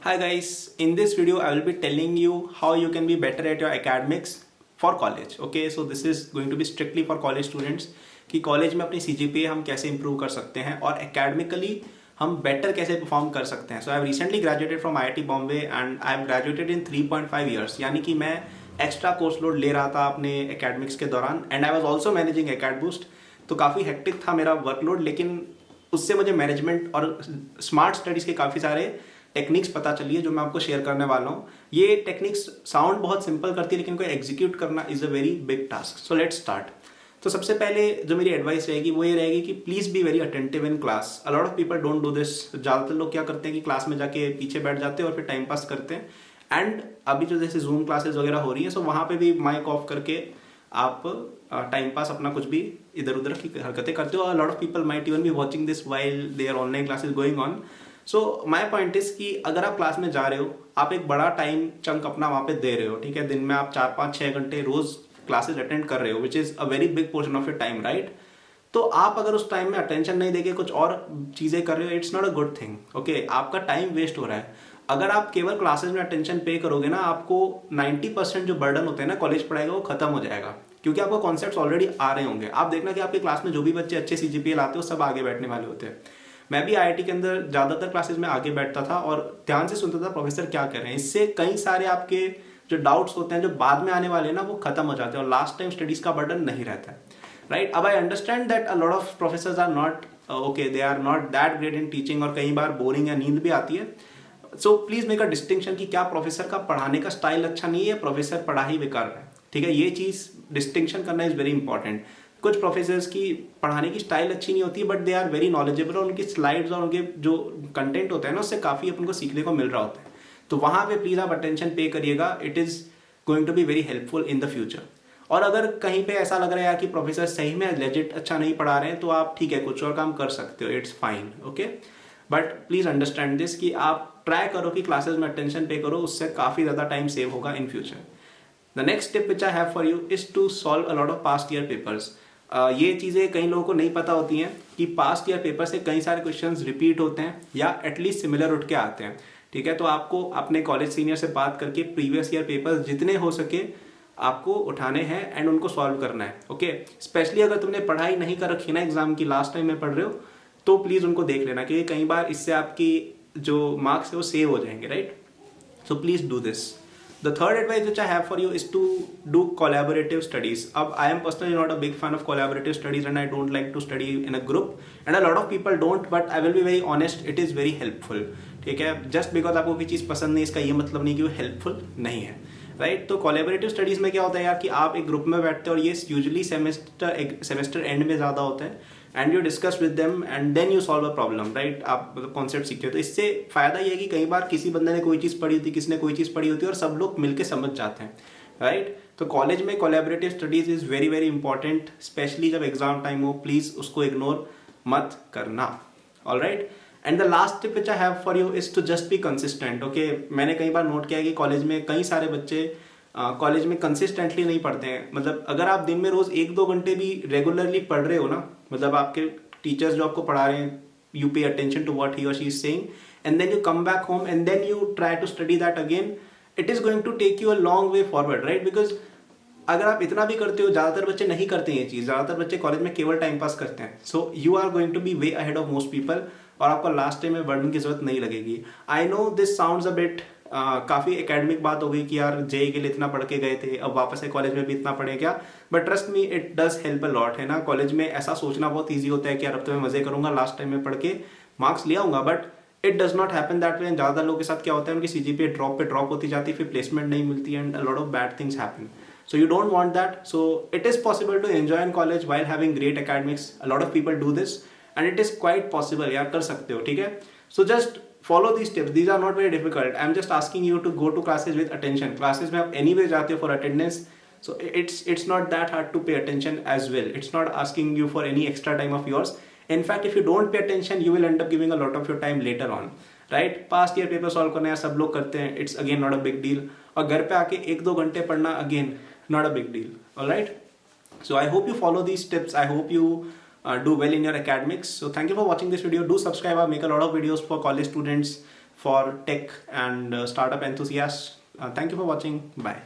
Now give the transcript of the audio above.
Hi guys, in this video I will be telling you how you can be better at your academics for college. Okay, so this is going to be strictly for college students कि college में अपनी CGPA हम कैसे improve कर सकते हैं और academically हम better कैसे perform कर सकते हैं. So I have recently graduated from IIT Bombay and I have graduated in 3.5 years. यानी कि मैं extra course load ले रहा था अपने academics के दौरान and I was also managing AcadBoost. तो काफ़ी hectic था मेरा workload, लेकिन उससे मुझे मैनेजमेंट और स्मार्ट स्टडीज़ के काफ़ी सारे टेक्निक्स पता चली है जो मैं आपको शेयर करने वाला हूँ. ये टेक्निक्स साउंड बहुत सिंपल करती है लेकिन कोई एग्जीक्यूट करना is a very big task. So let's start. तो सबसे पहले जो मेरी एडवाइस रहेगी वो ये रहेगी कि please be very attentive in class. A lot of people don't do this. ज़्यादातर लोग क्या करते हैं कि क्लास में जाके पीछे बैठ जाते हैं और फिर टाइम पास करते हैं. एंड अभी जो जैसे जूम क्लासेस वगैरह हो रही है, सो वहाँ पे भी माइक ऑफ करके आप टाइम पास अपना कुछ भी इधर उधर की हरकतें करते हो. Lot of people might even be watching this while their online classes going on. So my point is कि अगर आप क्लास में जा रहे हो, आप एक बड़ा टाइम चंक अपना वहाँ पे दे रहे हो, ठीक है, दिन में आप 4-5-6 घंटे रोज क्लासेस अटेंड कर रहे हो, which is a very big portion of your time, right. तो आप अगर उस टाइम में अटेंशन नहीं देके कुछ और चीज़ें कर रहे हो, it's not a good thing. Okay, आपका टाइम वेस्ट हो रहा है. अगर आप केवल क्लासेस में अटेंशन पे करोगे ना, आपको 90% जो बर्डन होते हैं ना कॉलेज पढ़ाई का, वो खत्म हो जाएगा क्योंकि आपको कॉन्सेप्ट्स ऑलरेडी आ रहे होंगे. आप देखना कि आपकी क्लास में जो भी बच्चे अच्छे CGPA लाते हो सब आगे बैठने वाले होते हैं. मैं भी IIT के अंदर ज़्यादातर क्लासेस में आगे बैठता था और ध्यान से सुनता था प्रोफेसर क्या कर रहे हैं. इससे कई सारे आपके जो डाउट्स होते हैं जो बाद में आने वाले हैं ना, वो खत्म हो जाते हैं और लास्ट टाइम स्टडीज़ का बर्डन नहीं रहता है, राइट. अब I understand that a lot of professors are not okay, they are not that great in teaching और कई बार बोरिंग या नींद भी आती है. So please make a distinction कि क्या प्रोफेसर का पढ़ाने का स्टाइल अच्छा नहीं है, प्रोफेसर पढ़ा ही बेकार है, ठीक है. ये चीज़ डिस्टिंक्शन करना इज़ वेरी इंपॉर्टेंट. कुछ प्रोफेसर्स की पढ़ाने की स्टाइल अच्छी नहीं होती but they are very knowledgeable और उनकी स्लाइड्स और उनके जो कंटेंट होता है ना, उससे काफ़ी अपन को सीखने को मिल रहा होता है. तो वहाँ पे प्लीज़ आप अटेंशन पे करिएगा. It is going to be very helpful in the future. और अगर कहीं पे ऐसा लग रहा है यार कि प्रोफेसर सही में लेजिट अच्छा नहीं पढ़ा रहे हैं, तो आप ठीक है कुछ और काम कर सकते हो, it's fine, okay. But please understand this कि आप ट्राई करो कि क्लासेस में अटेंशन पे करो, उससे काफ़ी ज़्यादा टाइम सेव होगा in future. The next tip which I have for you is to solve a lot of past year papers. ये चीज़ें कई लोगों को नहीं पता होती हैं कि पास्ट ईयर पेपर से कई सारे क्वेश्चंस रिपीट होते हैं या एटलीस्ट सिमिलर उठ के आते हैं, ठीक है. तो आपको अपने कॉलेज सीनियर से बात करके प्रीवियस ईयर पेपर्स जितने हो सके आपको उठाने हैं एंड उनको सॉल्व करना है, ओके. स्पेशली अगर तुमने पढ़ाई नहीं कर रखी ना एग्जाम की, लास्ट टाइम में पढ़ रहे हो, तो प्लीज़ उनको देख लेना क्योंकि कई बार इससे आपकी जो मार्क्स है वो सेव हो जाएंगे, right. So please do this. The third advice which I have for you is to do collaborative studies. अब I am personally not a big fan of collaborative studies and I don't like to study in a group and a lot of people don't, but I will be very honest, it is very helpful, ठीक है. just because आपको कोई चीज़ पसंद नहीं इसका ये मतलब नहीं कि वो हेल्पफुल नहीं है, राइट. तो कोलेबरेटिव स्टडीज़ में क्या होता है यार कि आप एक ग्रुप में बैठते हैं और ये यूजुअली सेमेस्टर एंड में ज़्यादा होता है and you discuss with them and then you solve a problem, right. आप मतलब कॉन्सेप्ट सीखते हो. तो इससे फायदा ये है कि कई बार किसी बंदे ने कोई चीज़ पढ़ी होती, किसी ने कोई चीज़ पढ़ी होती है और सब लोग मिलकर समझ जाते हैं, राइट. तो कॉलेज में collaborative studies is very very important, especially जब एग्जाम टाइम हो. प्लीज़ उसको इग्नोर मत करना, all right. And the last tip which I have for you is to just be consistent, okay. मैंने कई बार नोट किया है कि कॉलेज में कई सारे बच्चे कॉलेज में कंसिस्टेंटली नहीं पढ़ते हैं. मतलब अगर आप दिन में रोज 1-2 घंटे भी रेगुलरली पढ़ रहे हो ना, मतलब आपके टीचर्स जो आपको पढ़ा रहे हैं, you pay attention to what he और she is saying and then you come back home and then you try to study that again, it is going to take you a long way forward, right. Because अगर आप इतना भी करते हो, ज़्यादातर बच्चे नहीं करते हैं ये चीज़, ज़्यादातर बच्चे कॉलेज में केवल टाइम पास करते हैं. So you are going to be way ahead of most people और आपको लास्ट टाइम में बर्डन की जरूरत नहीं लगेगी. I know this sounds a bit काफ़ी एकेडमिक बात हो गई कि यार जेई के लिए इतना पढ़ के गए थे, अब वापस से कॉलेज में भी इतना पढ़े क्या. But trust me, it does help a lot, है ना. कॉलेज में ऐसा सोचना बहुत ईजी होता है कि यार अब तो मैं मजे करूंगा, लास्ट टाइम में पढ़ के मार्क्स ले आऊंगा, but it does not happen that way. ज़्यादा लोगों के साथ क्या होता है, उनकी CGPA ड्रॉप पे ड्रॉप होती जाती है, फिर प्लेसमेंट नहीं मिलती and a lot of bad things happen. So you don't want that. So it is possible to enjoy in college while having great academics. A lot of people do this and it is quite possible. यार कर सकते हो, ठीक है. So just follow these tips. These are not very difficult. I'm just asking you to go to classes with attention. Classes में आप anyway जाते हो for attendance. So it's not that hard to pay attention as well. It's not asking you for any extra time of yours. In fact, if you don't pay attention, you will end up giving a lot of your time later on. Right. Past year paper solve करना है, सब लोग करते हैं, it's again not a big deal. और घर पे आके 1-2 घंटे पढ़ना, again not a big deal, alright. So I hope you follow these tips. I hope you do well in your academics. So thank you for watching this video. Do subscribe. I make a lot of videos for college students, for tech and startup enthusiasts. Thank you for watching. Bye.